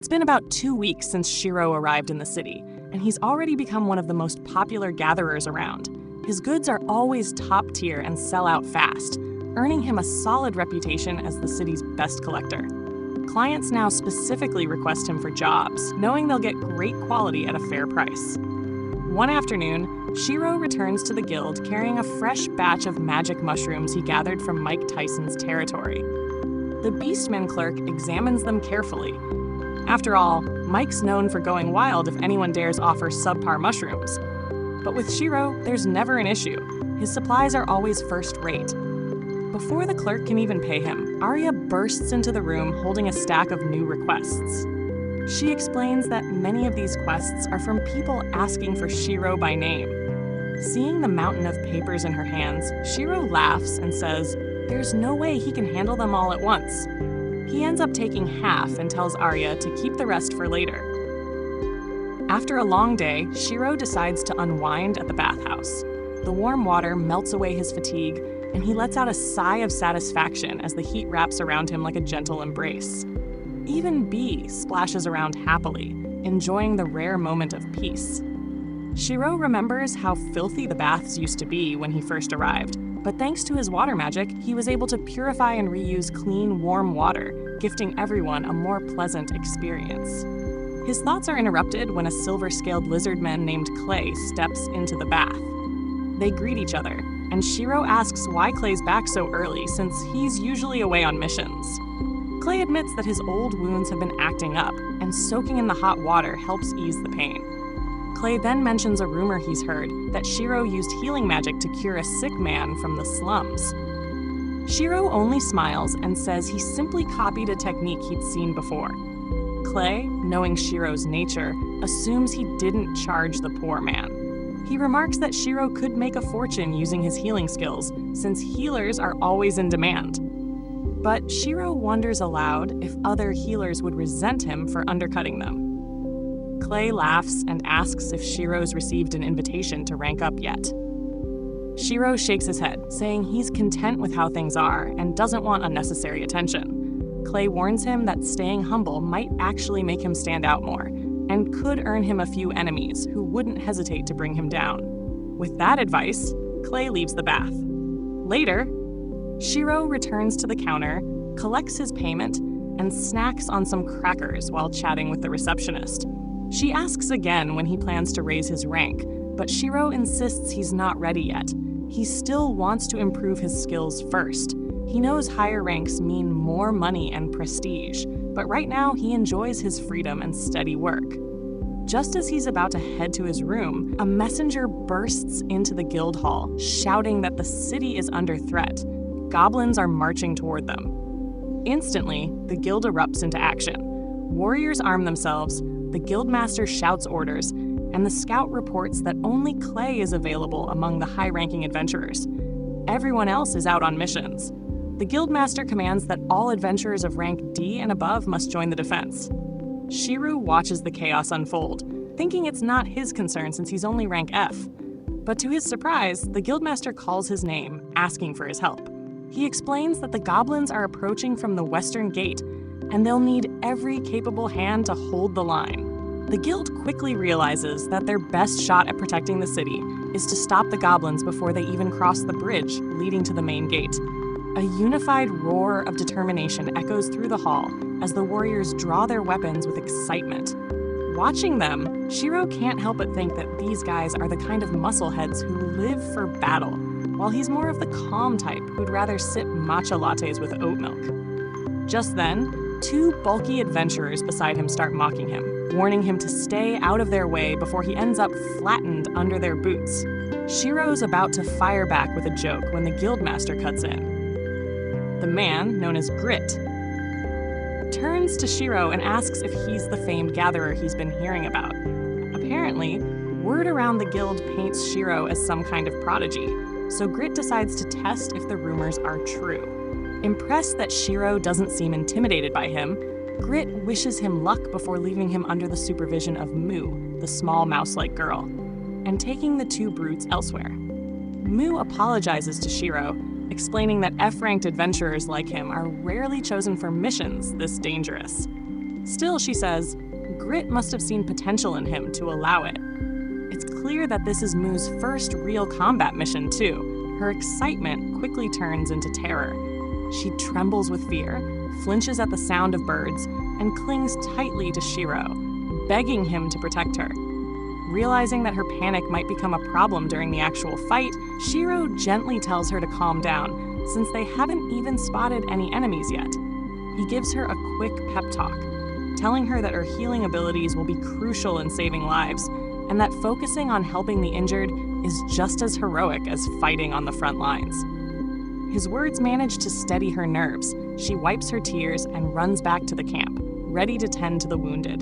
It's been about 2 weeks since Shirou arrived in the city, and he's already become one of the most popular gatherers around. His goods are always top tier and sell out fast, earning him a solid reputation as the city's best collector. Clients now specifically request him for jobs, knowing they'll get great quality at a fair price. One afternoon, Shirou returns to the guild carrying a fresh batch of magic mushrooms he gathered from Mike Tyson's territory. The Beastman clerk examines them carefully. After all, Mike's known for going wild if anyone dares offer subpar mushrooms. But with Shirou, there's never an issue. His supplies are always first rate. Before the clerk can even pay him, Arya bursts into the room holding a stack of new requests. She explains that many of these quests are from people asking for Shirou by name. Seeing the mountain of papers in her hands, Shirou laughs and says there's no way he can handle them all at once. He ends up taking half and tells Arya to keep the rest for later. After a long day, Shirou decides to unwind at the bathhouse. The warm water melts away his fatigue, and he lets out a sigh of satisfaction as the heat wraps around him like a gentle embrace. Even Bee splashes around happily, enjoying the rare moment of peace. Shirou remembers how filthy the baths used to be when he first arrived, but thanks to his water magic, he was able to purify and reuse clean, warm water, gifting everyone a more pleasant experience. His thoughts are interrupted when a silver-scaled lizardman named Klay steps into the bath. They greet each other, and Shirou asks why Clay's back so early since he's usually away on missions. Klay admits that his old wounds have been acting up, and soaking in the hot water helps ease the pain. Klay then mentions a rumor he's heard that Shirou used healing magic to cure a sick man from the slums. Shirou only smiles and says he simply copied a technique he'd seen before. Klay, knowing Shirou's nature, assumes he didn't charge the poor man. He remarks that Shirou could make a fortune using his healing skills, since healers are always in demand. But Shirou wonders aloud if other healers would resent him for undercutting them. Klay laughs and asks if Shirou's received an invitation to rank up yet. Shirou shakes his head, saying he's content with how things are and doesn't want unnecessary attention. Klay warns him that staying humble might actually make him stand out more, and could earn him a few enemies who wouldn't hesitate to bring him down. With that advice, Klay leaves the bath. Later, Shirou returns to the counter, collects his payment, and snacks on some crackers while chatting with the receptionist. She asks again when he plans to raise his rank, but Shirou insists he's not ready yet. He still wants to improve his skills first. He knows higher ranks mean more money and prestige, but right now he enjoys his freedom and steady work. Just as he's about to head to his room, a messenger bursts into the guild hall, shouting that the city is under threat. Goblins are marching toward them. Instantly, the guild erupts into action. Warriors arm themselves, the guildmaster shouts orders, and the scout reports that only Klay is available among the high-ranking adventurers. Everyone else is out on missions. The guildmaster commands that all adventurers of rank D and above must join the defense. Shirou watches the chaos unfold, thinking it's not his concern since he's only rank F. But to his surprise, the guildmaster calls his name, asking for his help. He explains that the goblins are approaching from the western gate, and they'll need every capable hand to hold the line. The guild quickly realizes that their best shot at protecting the city is to stop the goblins before they even cross the bridge leading to the main gate. A unified roar of determination echoes through the hall as the warriors draw their weapons with excitement. Watching them, Shirou can't help but think that these guys are the kind of muscleheads who live for battle, while he's more of the calm type who'd rather sip matcha lattes with oat milk. Just then, 2 bulky adventurers beside him start mocking him, warning him to stay out of their way before he ends up flattened under their boots. Shirou's about to fire back with a joke when the guildmaster cuts in. The man, known as Grit, turns to Shirou and asks if he's the famed gatherer he's been hearing about. Apparently, word around the guild paints Shirou as some kind of prodigy, so Grit decides to test if the rumors are true. Impressed that Shirou doesn't seem intimidated by him, Grit wishes him luck before leaving him under the supervision of Moo, the small mouse-like girl, and taking the 2 brutes elsewhere. Moo apologizes to Shirou, explaining that F-ranked adventurers like him are rarely chosen for missions this dangerous. Still, she says, Grit must have seen potential in him to allow it. It's clear that this is Moo's first real combat mission, too. Her excitement quickly turns into terror. She trembles with fear, flinches at the sound of birds, and clings tightly to Shirou, begging him to protect her. Realizing that her panic might become a problem during the actual fight, Shirou gently tells her to calm down, since they haven't even spotted any enemies yet. He gives her a quick pep talk, telling her that her healing abilities will be crucial in saving lives, and that focusing on helping the injured is just as heroic as fighting on the front lines. His words manage to steady her nerves. She wipes her tears and runs back to the camp, ready to tend to the wounded.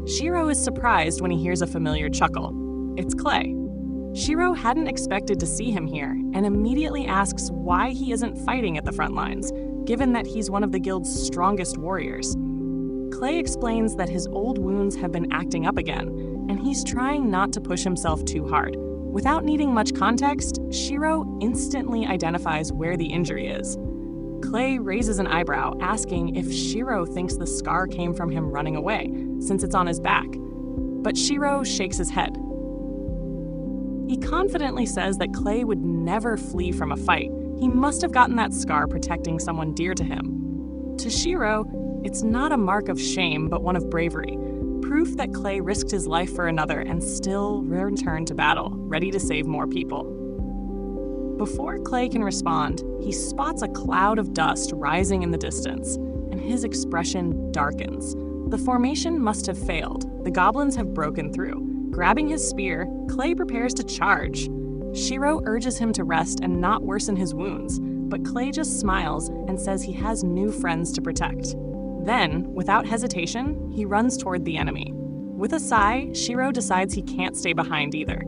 Shirou is surprised when he hears a familiar chuckle. It's Klay. Shirou hadn't expected to see him here and immediately asks why he isn't fighting at the front lines, given that he's one of the guild's strongest warriors. Klay explains that his old wounds have been acting up again, and he's trying not to push himself too hard. Without needing much context, Shirou instantly identifies where the injury is. Klay raises an eyebrow, asking if Shirou thinks the scar came from him running away, since it's on his back. But Shirou shakes his head. He confidently says that Klay would never flee from a fight. He must have gotten that scar protecting someone dear to him. To Shirou, it's not a mark of shame, but one of bravery. Proof that Klay risked his life for another and still returned to battle, ready to save more people. Before Klay can respond, he spots a cloud of dust rising in the distance, and his expression darkens. The formation must have failed. The goblins have broken through. Grabbing his spear, Klay prepares to charge. Shirou urges him to rest and not worsen his wounds, but Klay just smiles and says he has new friends to protect. Then, without hesitation, he runs toward the enemy. With a sigh, Shirou decides he can't stay behind either.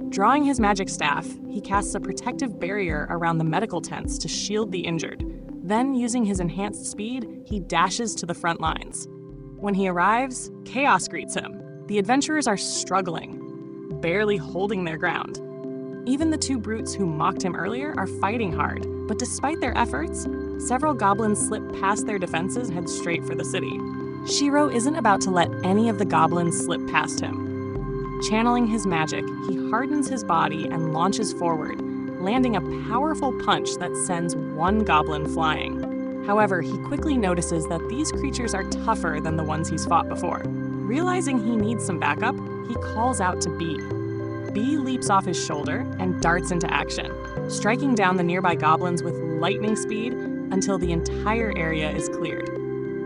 Drawing his magic staff, he casts a protective barrier around the medical tents to shield the injured. Then, using his enhanced speed, he dashes to the front lines. When he arrives, chaos greets him. The adventurers are struggling, barely holding their ground. Even the two brutes who mocked him earlier are fighting hard, but despite their efforts, several goblins slip past their defenses and head straight for the city. Shirou isn't about to let any of the goblins slip past him. Channeling his magic, he hardens his body and launches forward, landing a powerful punch that sends one goblin flying. However, he quickly notices that these creatures are tougher than the ones he's fought before. Realizing he needs some backup, he calls out to Bee. Bee leaps off his shoulder and darts into action, striking down the nearby goblins with lightning speed until the entire area is cleared.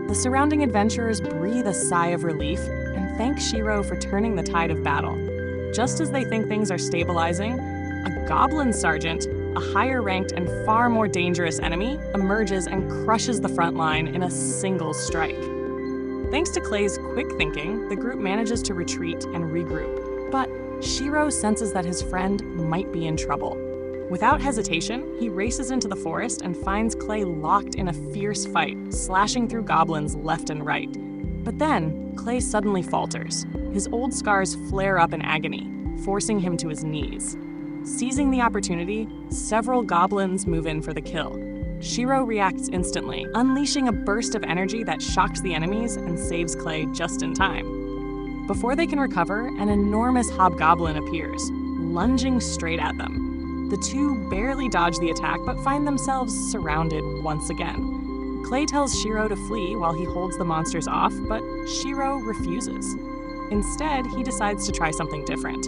The surrounding adventurers breathe a sigh of relief and thank Shirou for turning the tide of battle. Just as they think things are stabilizing, a goblin sergeant, a higher-ranked and far more dangerous enemy, emerges and crushes the front line in a single strike. Thanks to Klay's quick thinking, the group manages to retreat and regroup, but Shirou senses that his friend might be in trouble. Without hesitation, he races into the forest and finds Klay locked in a fierce fight, slashing through goblins left and right. But then, Klay suddenly falters. His old scars flare up in agony, forcing him to his knees. Seizing the opportunity, several goblins move in for the kill. Shirou reacts instantly, unleashing a burst of energy that shocks the enemies and saves Klay just in time. Before they can recover, an enormous hobgoblin appears, lunging straight at them. The two barely dodge the attack but find themselves surrounded once again. Klay tells Shirou to flee while he holds the monsters off, but Shirou refuses. Instead, he decides to try something different.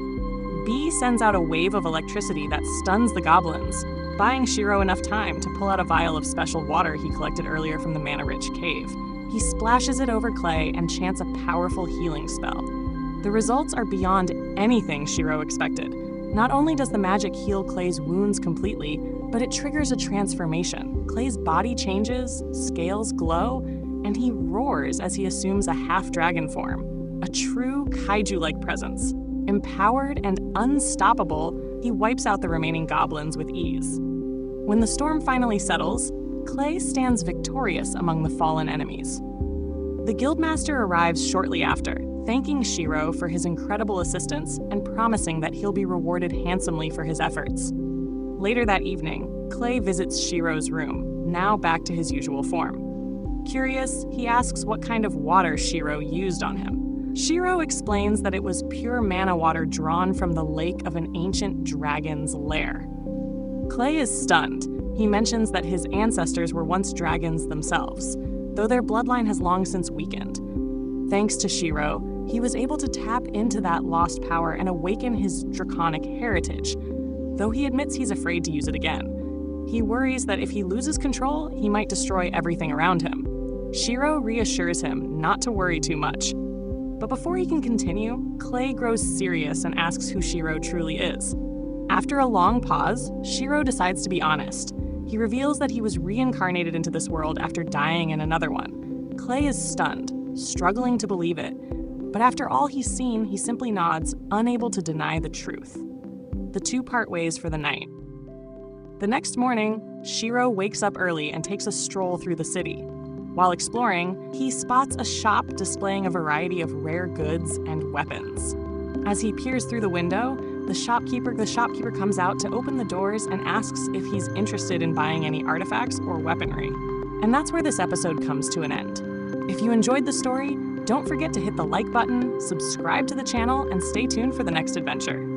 Bee sends out a wave of electricity that stuns the goblins, buying Shirou enough time to pull out a vial of special water he collected earlier from the mana-rich cave. He splashes it over Klay and chants a powerful healing spell. The results are beyond anything Shirou expected. Not only does the magic heal Klay's wounds completely, but it triggers a transformation. Klay's body changes, scales glow, and he roars as he assumes a half-dragon form, a true kaiju-like presence. Empowered and unstoppable, he wipes out the remaining goblins with ease. When the storm finally settles, Klay stands victorious among the fallen enemies. The guildmaster arrives shortly after, thanking Shirou for his incredible assistance and promising that he'll be rewarded handsomely for his efforts. Later that evening, Klay visits Shirou's room, now back to his usual form. Curious, he asks what kind of water Shirou used on him. Shirou explains that it was pure mana water drawn from the lake of an ancient dragon's lair. Klay is stunned. He mentions that his ancestors were once dragons themselves, though their bloodline has long since weakened. Thanks to Shirou, he was able to tap into that lost power and awaken his draconic heritage, though he admits he's afraid to use it again. He worries that if he loses control, he might destroy everything around him. Shirou reassures him not to worry too much. But before he can continue, Klay grows serious and asks who Shirou truly is. After a long pause, Shirou decides to be honest. He reveals that he was reincarnated into this world after dying in another one. Klay is stunned, struggling to believe it. But after all he's seen, he simply nods, unable to deny the truth. The two part ways for the night. The next morning, Shirou wakes up early and takes a stroll through the city. While exploring, he spots a shop displaying a variety of rare goods and weapons. As he peers through the window, the shopkeeper comes out to open the doors and asks if he's interested in buying any artifacts or weaponry. And that's where this episode comes to an end. If you enjoyed the story, don't forget to hit the like button, subscribe to the channel, and stay tuned for the next adventure.